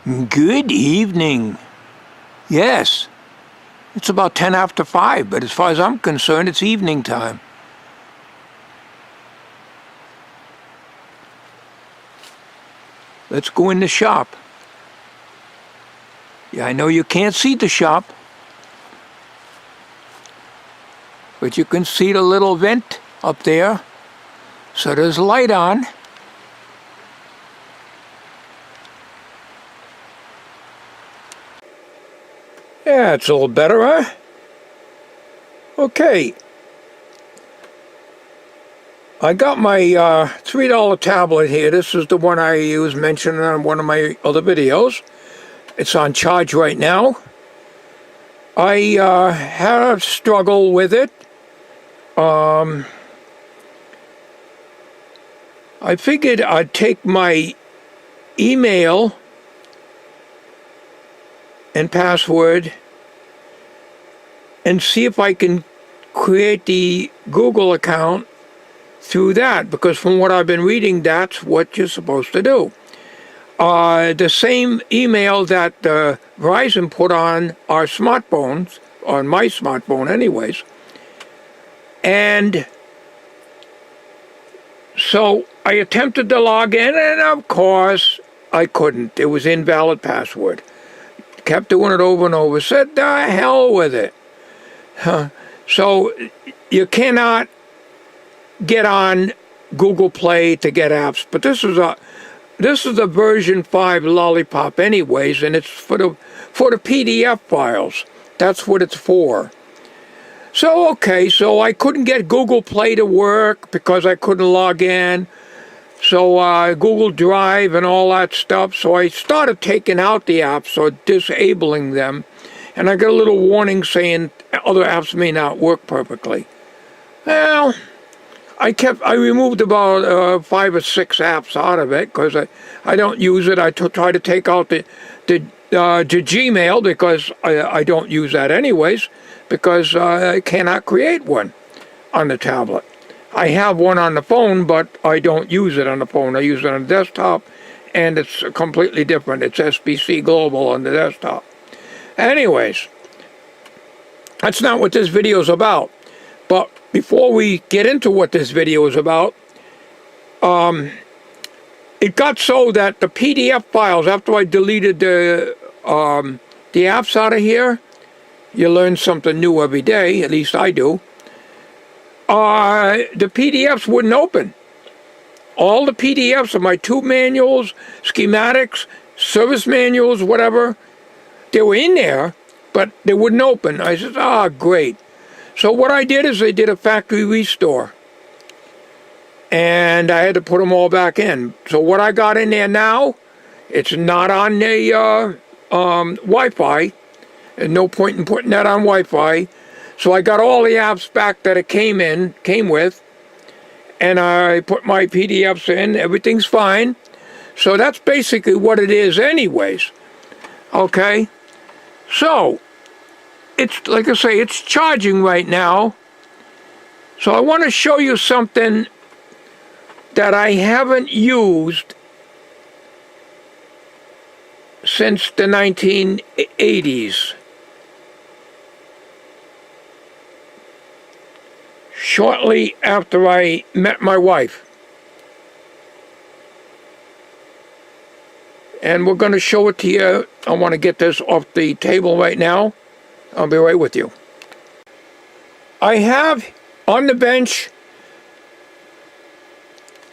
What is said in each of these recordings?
Good evening. Yes, it's about 10 after 5, but as far as I'm concerned, it's evening time. Let's go in the shop. Yeah, I know you can't see the shop, but you can see the little vent up there. So there's light on. Yeah, it's a little better, huh? Okay. I got my $3 tablet here. This is the one I was mentioning on one of my other videos. It's on charge right now. I had a struggle with it. I figured I'd take my email and password and see if I can create the Google account through that, because from what I've been reading, that's what you're supposed to do. The same email that Verizon put on our smartphones, on my smartphone anyways, and so I attempted to log in, and of course I couldn't. It was invalid password. Kept doing it over and over. Said, the hell with it. So you cannot get on Google Play to get apps, but this is a version 5 lollipop anyways, and it's for the PDF files. That's what it's for. So okay, so I couldn't get Google Play to work because I couldn't log in. So Google Drive and all that stuff. So I started taking out the apps or disabling them, and I got a little warning saying other apps may not work perfectly. Well, I removed about 5 or 6 apps out of it because I don't use it. I try to take out the Gmail because I don't use that anyways, because I cannot create one on the tablet. I have one on the phone, but I don't use it on the phone. I use it on the desktop, and it's completely different. It's SBC Global on the desktop. Anyways, that's not what this video is about. But before we get into what this video is about, it got so that the PDF files, after I deleted the apps out of here, you learn something new every day, at least I do, the PDFs wouldn't open. All the PDFs of my tube manuals, schematics, service manuals, whatever, they were in there, but they wouldn't open. I said, great. So what I did is I did a factory restore, and I had to put them all back in. So what I got in there now, it's not on the Wi-Fi. There's no point in putting that on Wi-Fi. So I got all the apps back that it came with, and I put my PDFs in. Everything's fine. So that's basically what it is anyways. Okay? So it's, like I say, it's charging right now. So I want to show you something that I haven't used since the 1980s. Shortly after I met my wife. And we're going to show it to you. I want to get this off the table right now. I'll be right with you. I have on the bench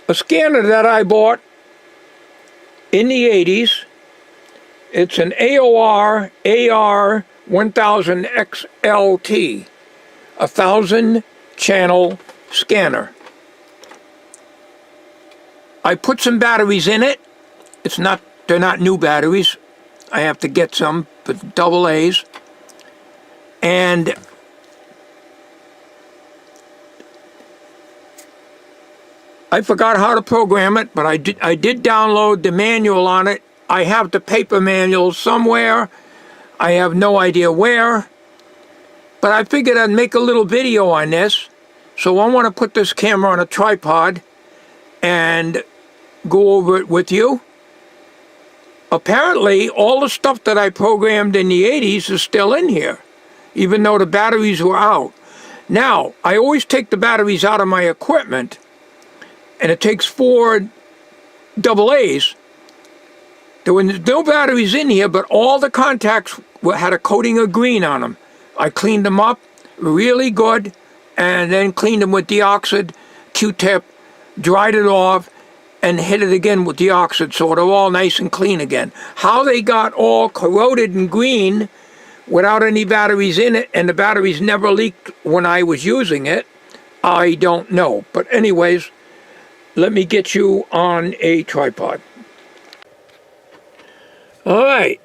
a scanner that I bought in the 80s. It's an AOR AR1000 XLT, 1,000 channel scanner. I put some batteries in it. They're not new batteries. I have to get some for AA's. And I forgot how to program it, but I did download the manual on it. I have the paper manual somewhere. I have no idea where. But I figured I'd make a little video on this. So I want to put this camera on a tripod and go over it with you. apparently all the stuff that I programmed in the 80s is still in here, even though the batteries were out. Now, I always take the batteries out of my equipment, and it takes 4 AA's. There were no batteries in here, but all the contacts had a coating of green on them. I cleaned them up really good, and then cleaned them with deoxide, Q-tip, dried it off, and hit it again with deoxide, so they're all nice and clean again. How they got all corroded and green without any batteries in it, and the batteries never leaked when I was using it, I don't know. But anyways, let me get you on a tripod. All right.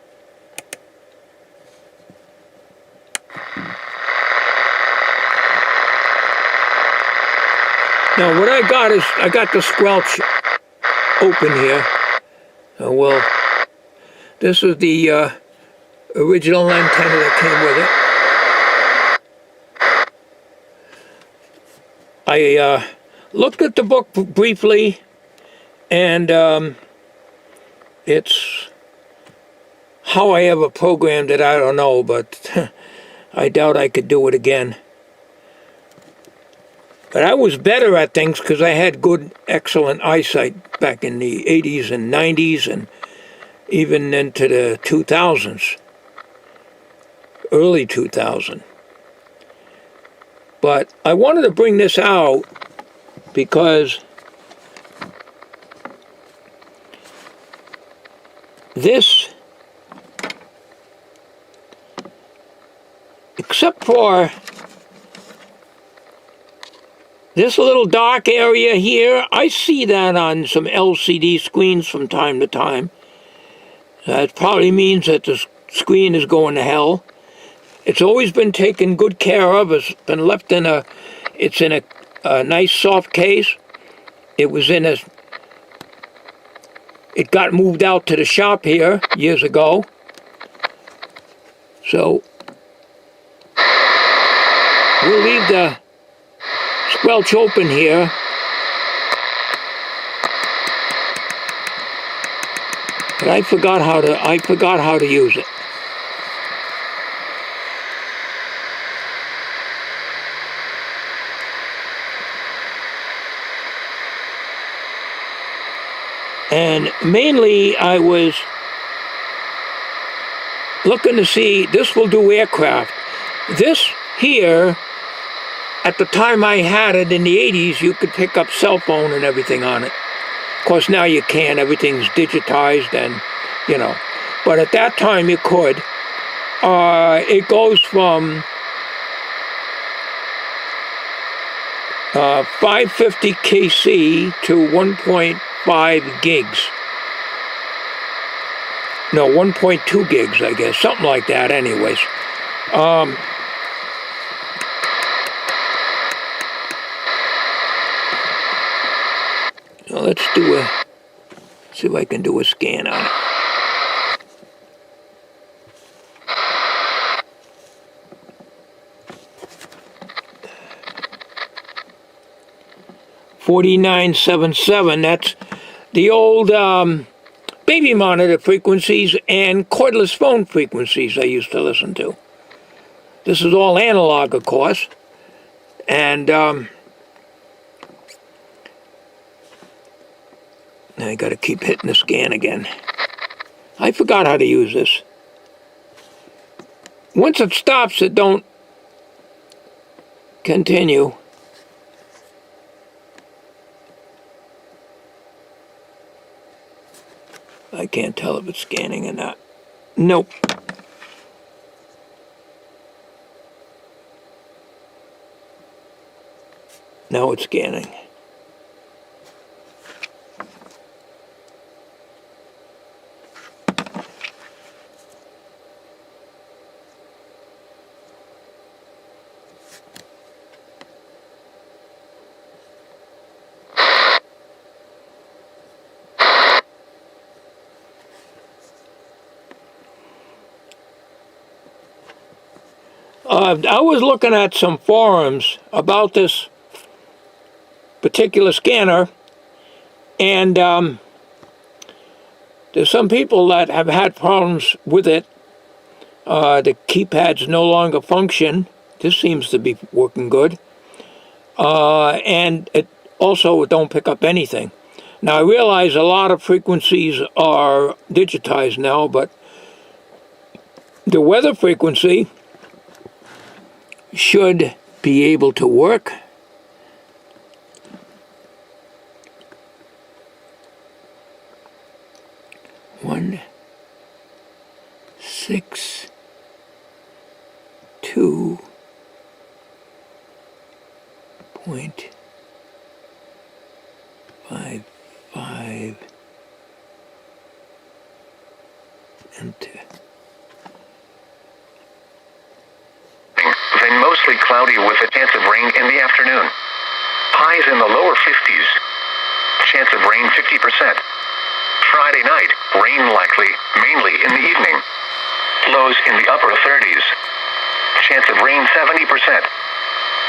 Now what I got is, I got the squelch open here. Well, this is the original antenna that came with it. I looked at the book briefly, and it's how I ever programmed it, I don't know, but I doubt I could do it again. But I was better at things because I had good, excellent eyesight back in the 80s and 90s and even into the 2000s, early 2000. But I wanted to bring this out because this, except for this little dark area here, I see that on some LCD screens from time to time. That probably means that the screen is going to hell. It's always been taken good care of. It's been left in it's in a nice soft case. It was in it got moved out to the shop here years ago. So we'll leave the squelch open here. But I forgot how to use it. And mainly I was looking to see, this will do aircraft. This here, at the time I had it in the 80s, you could pick up cell phone and everything on it. Of course, now you can't. Everything's digitized and, you know. But at that time, you could. It goes from 550 kc to 1.5 gigs. No, 1.2 gigs, I guess. Something like that, anyways. So let's see if I can do a scan on it. $49.77. That's the old baby monitor frequencies and cordless phone frequencies I used to listen to. This is all analog, of course, and I got to keep hitting the scan again. I forgot how to use this. Once it stops, it don't continue. I can't tell if it's scanning or not. Nope. Now it's scanning. I was looking at some forums about this particular scanner, and There's some people that have had problems with it. The keypads no longer function. This seems to be working good. And it also don't pick up anything. Now, I realize a lot of frequencies are digitized now, but the weather frequency should be able to work. One, 6, 2.55 enter. Then mostly cloudy with a chance of rain in the afternoon. Highs in the lower 50s. Chance of rain 50%. Friday night, rain likely, mainly in the evening. Lows in the upper 30s. Chance of rain 70%.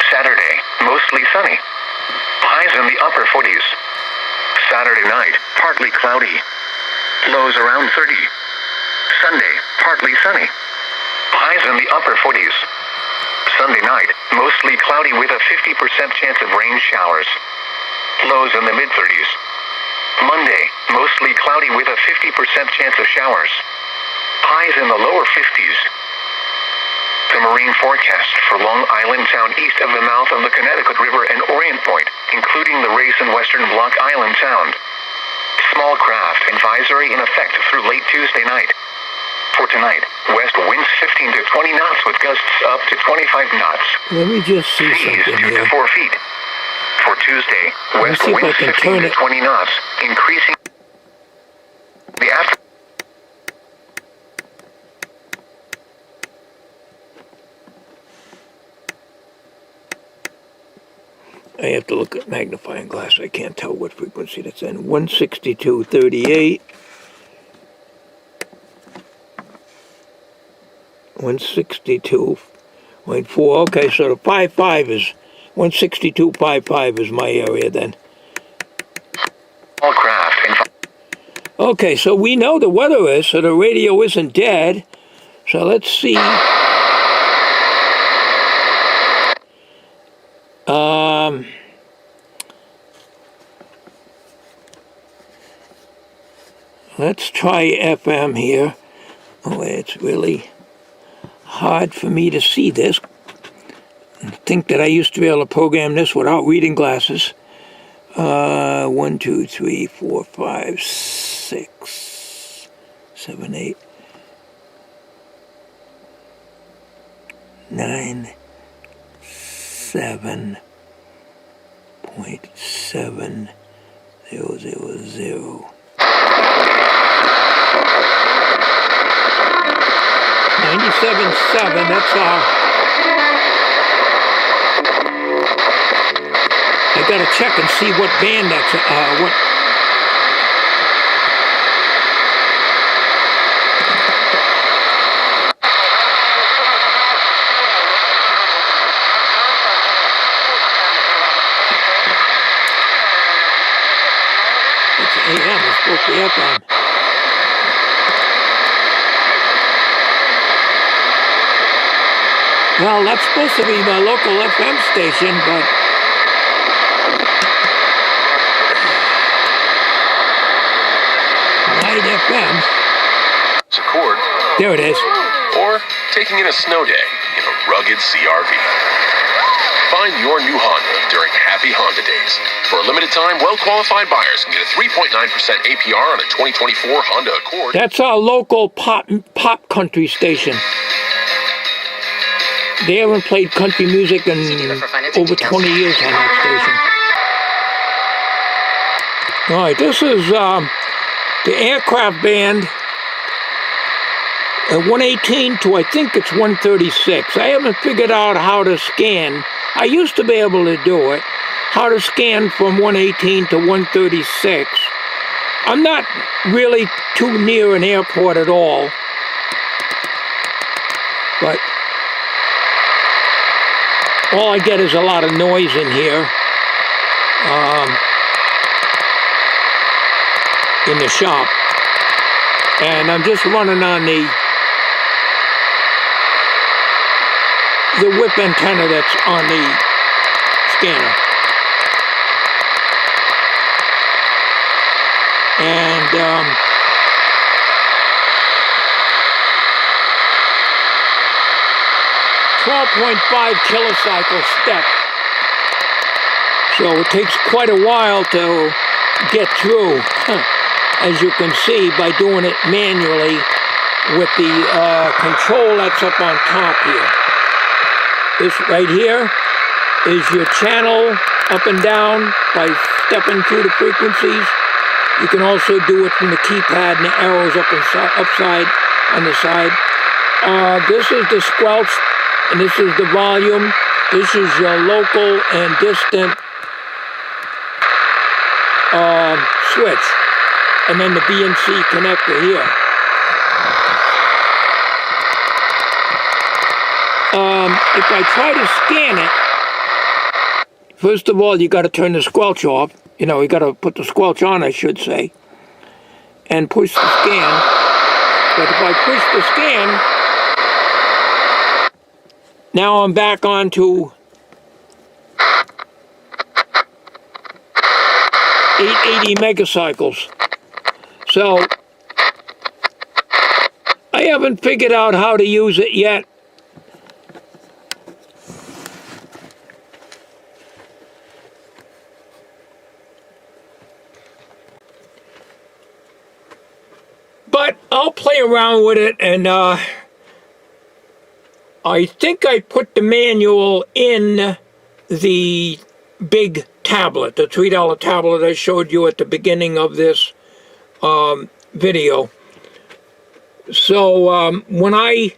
Saturday, mostly sunny. Highs in the upper 40s. Saturday night, partly cloudy. Lows around 30. Sunday, partly sunny. Highs in the upper 40s. Sunday night, mostly cloudy with a 50% chance of rain showers. Lows in the mid-30s. Monday, mostly cloudy with a 50% chance of showers. Highs in the lower 50s. The marine forecast for Long Island Sound east of the mouth of the Connecticut River and Orient Point, including the Race and Western Block Island Sound. Small craft advisory in effect through late Tuesday night. For tonight, west winds 15 to 20 knots with gusts up to 25 knots. Let me just see Seas something 2 here. to 4 feet. For Tuesday, west see if I winds can 15 turn to it. 20 knots, increasing the after. I have to look at magnifying glass. I can't tell what frequency that's in. 162.38. 162.4. Okay, so the 5.5 is 162.55 is my area then. All craft and Okay, so we know the weather is, so the radio isn't dead. So let's see. Let's try FM here. Oh, it's really hard for me to see this. I think that I used to be able to program this without reading glasses. 1, 2, 3, 4, 5, 6, 7, 8, 9, 7.7000. 97.7, that's all. I gotta check and see what band that's, what. It's AM, it's supposed to be FM. Well, that's supposed to be my local FM station, but Light FM. It's a chord. There it is. Or taking in a snow day in a rugged CRV. Find your new Honda during Happy Honda Days. For a limited time, well-qualified buyers can get a 3.9% APR on a 2024 Honda Accord. That's our local pop country station. They haven't played country music in over 20 years on that station. All right, this is the aircraft band at 118 to I think it's 136. I haven't figured out how to scan. I used to be able to do it. How to scan from 118 to 136. I'm not really too near an airport at all. But all I get is a lot of noise in here. In the shop. And I'm just running on the whip antenna that's on the scanner. And 12.5 kilocycle step. So it takes quite a while to get through, as you can see, by doing it manually with the control that's up on top here. This right here is your channel up and down by stepping through the frequencies. You can also do it from the keypad and the arrows upside on the side. This is the squelch, and this is the volume. This is your local and distant switch, and then the BNC connector here. If I try to scan it, first of all, you got to turn the squelch off. You know, you got to put the squelch on, I should say, and push the scan. But if I push the scan, now I'm back on to 880 megacycles. So I haven't figured out how to use it yet. But I'll play around with it, and I think I put the manual in the big tablet, the $3 tablet I showed you at the beginning of this video. So when I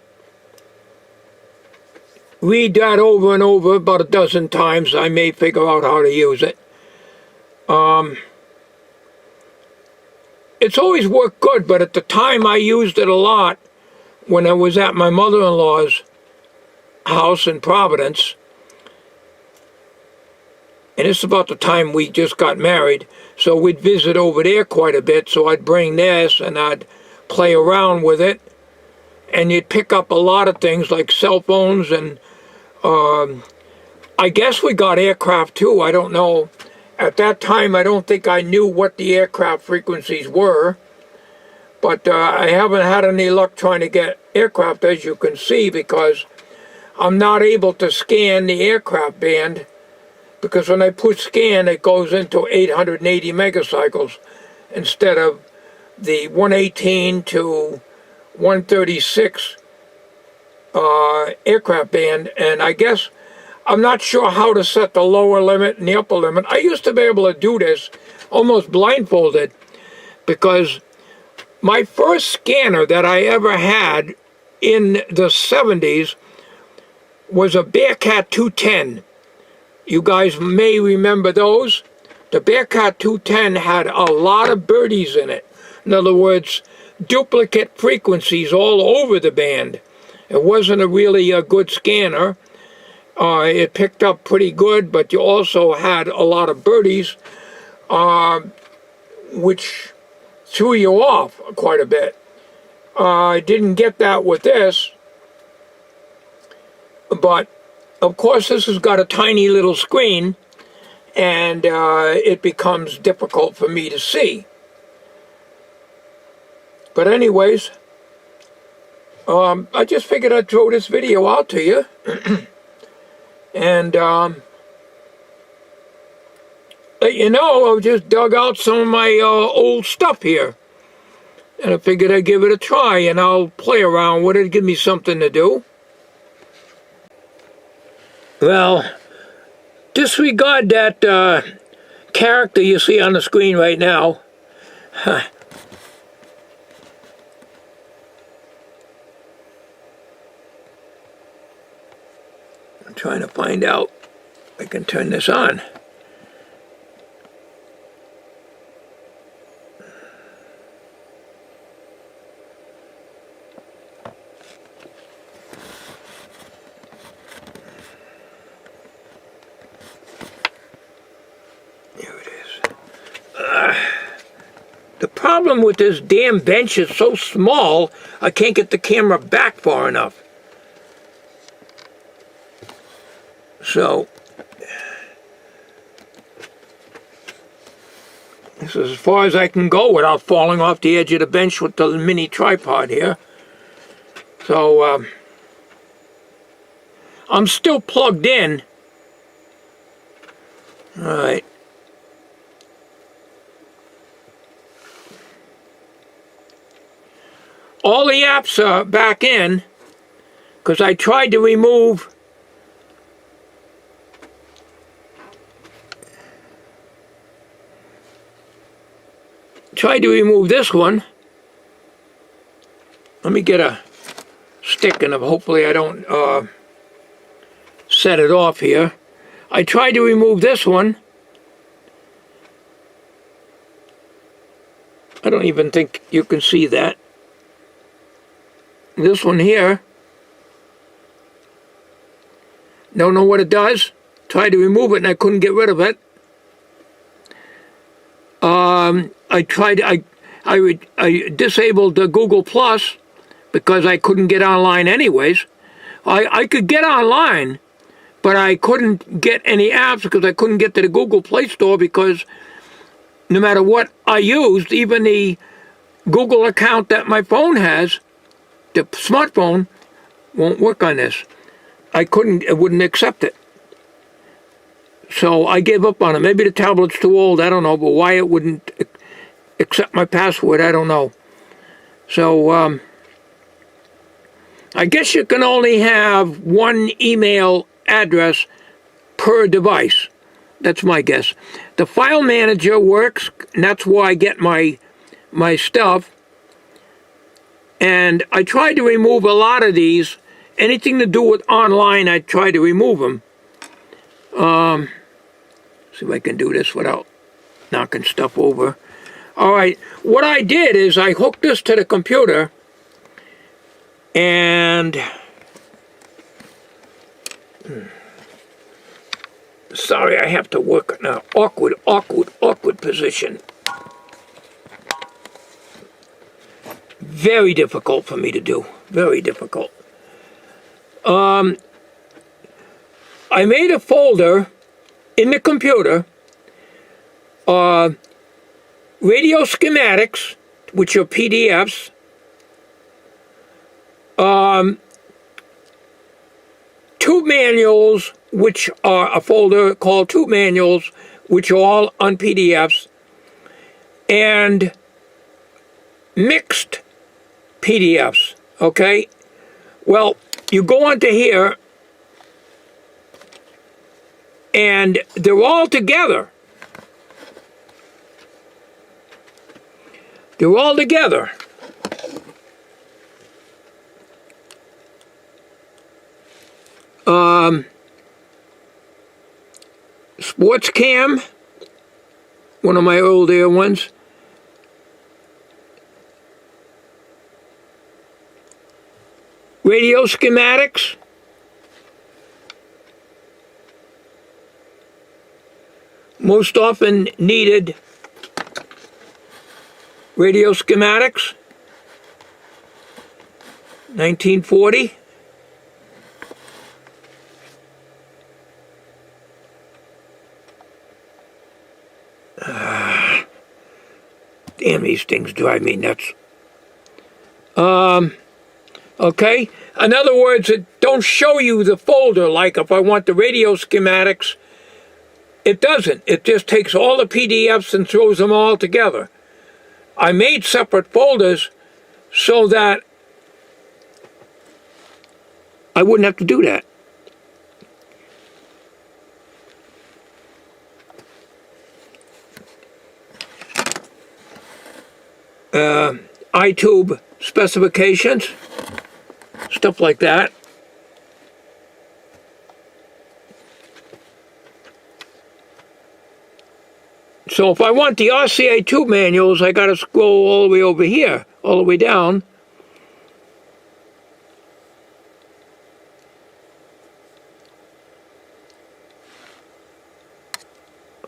read that over and over about a dozen times, I may figure out how to use it. It's always worked good, but at the time I used it a lot when I was at my mother-in-law's house in Providence. And it's about the time we just got married, so we'd visit over there quite a bit, so I'd bring this and I'd play around with it, and you'd pick up a lot of things like cell phones, and I guess we got aircraft too, I don't know. At that time, I don't think I knew what the aircraft frequencies were, but I haven't had any luck trying to get aircraft, as you can see, because I'm not able to scan the aircraft band, because when I push scan, it goes into 880 megacycles instead of the 118 to 136 aircraft band. And I guess I'm not sure how to set the lower limit and the upper limit. I used to be able to do this almost blindfolded, because my first scanner that I ever had in the 70s was a Bearcat 210. You guys may remember those. The Bearcat 210 had a lot of birdies in it. In other words, duplicate frequencies all over the band. It wasn't really a good scanner. It picked up pretty good, but you also had a lot of birdies, which threw you off quite a bit. I didn't get that with this, but of course this has got a tiny little screen, and it becomes difficult for me to see. But anyways, I just figured I'd throw this video out to you. And let you know, I've just dug out some of my old stuff here. And I figured I'd give it a try, and I'll play around with it, give me something to do. Well, disregard that character you see on the screen right now. I'm trying to find out if I can turn this on. problem with this damn bench is so small, I can't get the camera back far enough. So, this is as far as I can go without falling off the edge of the bench with the mini tripod here. So, I'm still plugged in. All right. All the apps are back in because I tried to remove this one. Let me get a stick and hopefully I don't set it off here. I tried to remove this one. I don't even think you can see that. This one here, don't know what it does. Tried to remove it and I couldn't get rid of it. I disabled the Google Plus because I couldn't get online anyways. I could get online, but I couldn't get any apps because I couldn't get to the Google Play Store because no matter what I used, even the Google account that my phone has, the smartphone, won't work on this. It wouldn't accept it. So I gave up on it. Maybe the tablet's too old, I don't know, but why it wouldn't accept my password, I don't know. So, I guess you can only have one email address per device. That's my guess. The file manager works, and that's where I get my stuff. And I tried to remove a lot of these. Anything to do with online, I try to remove them. See if I can do this without knocking stuff over. All right, what I did is I hooked this to the computer and sorry, I have to work in an awkward position. Very difficult for me to do. Very difficult. I made a folder in the computer, radio schematics, which are PDFs, tube manuals, which are a folder called tube manuals, which are all on PDFs, and mixed PDFs, okay? Well, you go onto here, and they're all together. They're all together. Sports Cam, one of my older ones. Radio schematics. Most often needed radio schematics. 1940. Damn, these things drive me nuts. Okay? In other words, it don't show you the folder like if I want the radio schematics. It doesn't. It just takes all the PDFs and throws them all together. I made separate folders so that I wouldn't have to do that. iTube specifications, stuff like that. So if I want the RCA tube manuals, I got to scroll all the way over here, all the way down.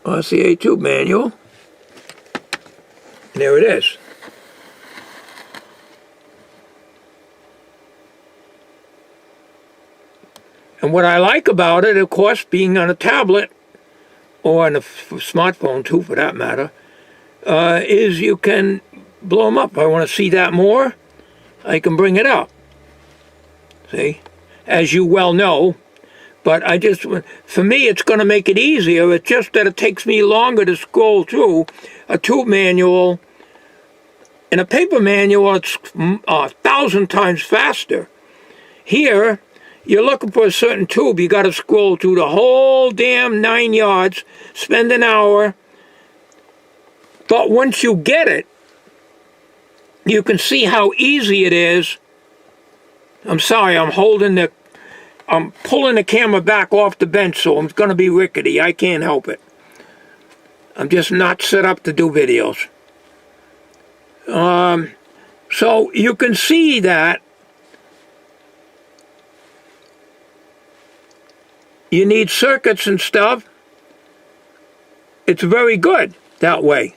RCA tube manual. There it is. And what I like about it, of course, being on a tablet, or on a smartphone too for that matter, is you can blow them up. If I want to see that more, I can bring it up. See? As you well know. But for me, it's going to make it easier. It's just that it takes me longer to scroll through a tube manual. In a paper manual, it's 1,000 times faster. Here, you're looking for a certain tube, you got to scroll through the whole damn 9 yards, spend an hour. But once you get it, you can see how easy it is. I'm sorry, I'm pulling the camera back off the bench, so it's going to be rickety. I can't help it. I'm just not set up to do videos. So you can see that you need circuits and stuff. It's very good that way.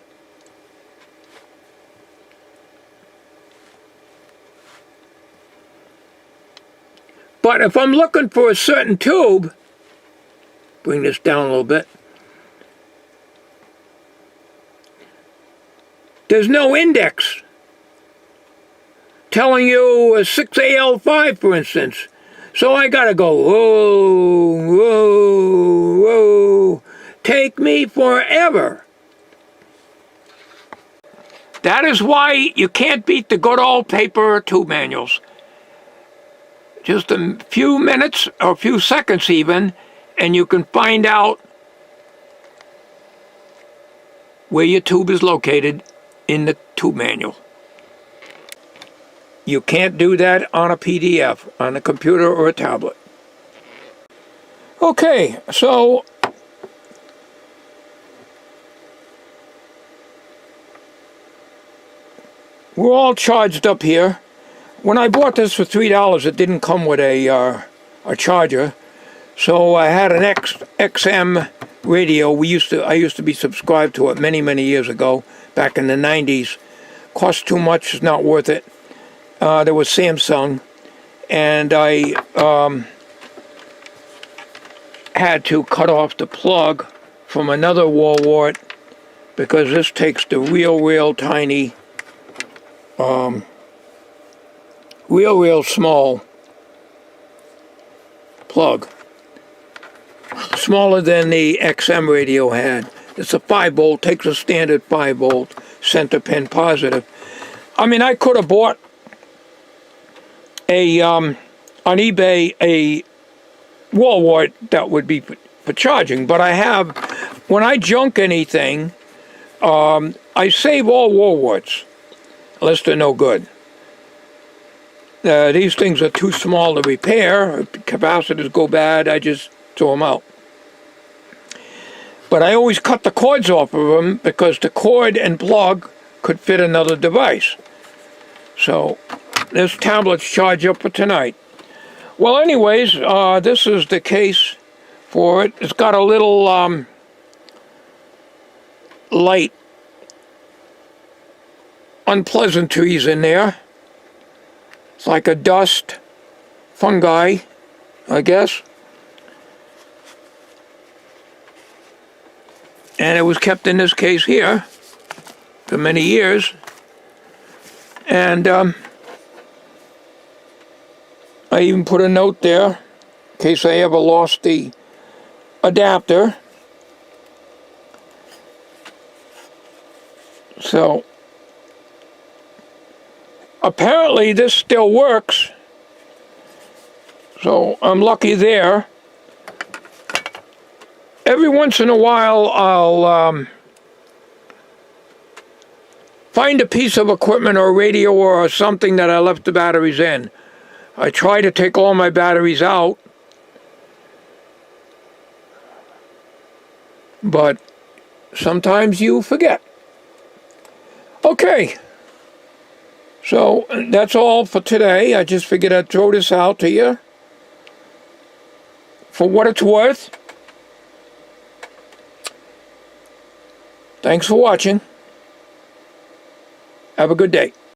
But if I'm looking for a certain tube, bring this down a little bit, there's no index telling you a 6AL5, for instance. So I gotta go, whoa, whoa, whoa, take me forever. That is why you can't beat the good old paper tube manuals. Just a few minutes or a few seconds even, and you can find out where your tube is located in the tube manual. You can't do that on a PDF, on a computer or a tablet. Okay, so we're all charged up here. When I bought this for $3, it didn't come with a charger, so I had an XM radio. I used to be subscribed to it many years ago, back in the 90s. Cost too much, it's not worth it. There was Samsung, and I had to cut off the plug from another wall wart because this takes the real tiny, real small plug. Smaller than the XM radio had. It's a 5-volt, takes a standard 5-volt center pin positive. I mean, I could have bought on eBay a wall wart that would be for charging, but I have, when I junk anything, I save all wall warts, unless they're no good. These things are too small to repair. Capacitors go bad, I just throw them out. But I always cut the cords off of them because the cord and plug could fit another device. So this tablet's charged up for tonight. Well, anyways, this is the case for it. It's got a little light unpleasantries in there. It's like a dust fungi, I guess. And it was kept in this case here for many years. And I even put a note there in case I ever lost the adapter. So apparently this still works. So I'm lucky there. Every once in a while I'll find a piece of equipment or a radio or something that I left the batteries in. I try to take all my batteries out, but sometimes you forget. Okay, so that's all for today. I just figured I'd throw this out to you for what it's worth. Thanks for watching. Have a good day.